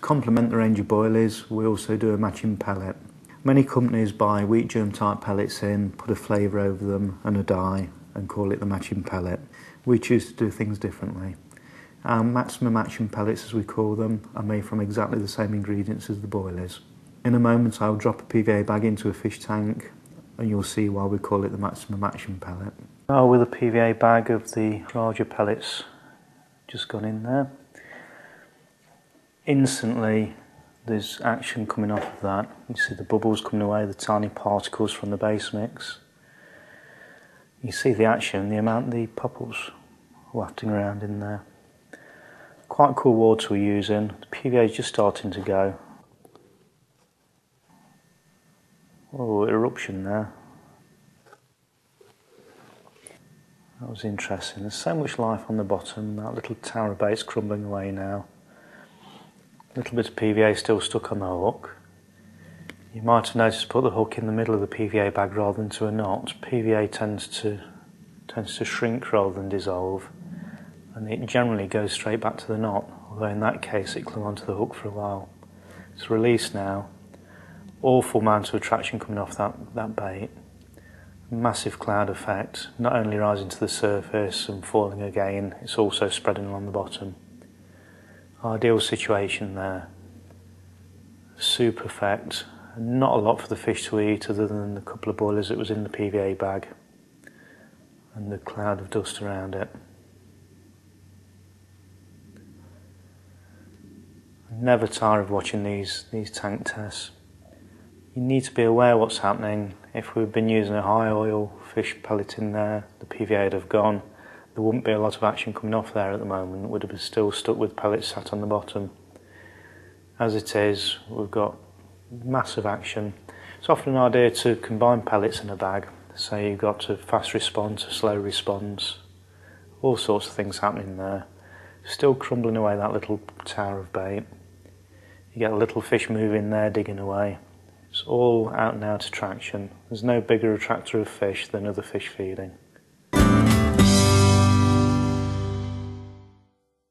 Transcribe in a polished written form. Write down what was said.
complement the range of boilies, we also do a matching pellet. Many companies buy wheat germ type pellets in, put a flavour over them and a dye and call it the matching pellet. We choose to do things differently. Our maximum action pellets, as we call them, are made from exactly the same ingredients as the boilies. In a moment I'll drop a PVA bag into a fish tank and you'll see why we call it the maximum action pellet. Now with a PVA bag of the larger pellets just gone in there, instantly there's action coming off of that. You see the bubbles coming away, the tiny particles from the base mix. You see the action, the amount the popples wafting around in there. Quite cool water we're using. The PVA is just starting to go. Oh, eruption there. That was interesting. There's so much life on the bottom. That little tower of bait's crumbling away now. A little bit of PVA still stuck on the hook. You might have noticed I put the hook in the middle of the PVA bag rather than to a knot. PVA tends to shrink rather than dissolve, and it generally goes straight back to the knot, although in that case it clung onto the hook for a while. It's released now. Awful amount of attraction coming off that bait. Massive cloud effect, not only rising to the surface and falling again, it's also spreading along the bottom. Ideal situation there. Soup effect. Not a lot for the fish to eat other than the couple of boilies that was in the PVA bag and the cloud of dust around it. Never tire of watching these tank tests. You need to be aware what's happening. If we've been using a high oil fish pellet in there, the PVA would have gone. There wouldn't be a lot of action coming off there at the moment. It would have been still stuck with pellets sat on the bottom. As it is, we've got massive action. It's often an idea to combine pellets in a bag. Say you've got a fast response, a slow response, all sorts of things happening there. Still crumbling away that little tower of bait. You get a little fish moving there, digging away. It's all out and out attraction. There's no bigger attractor of fish than other fish feeding.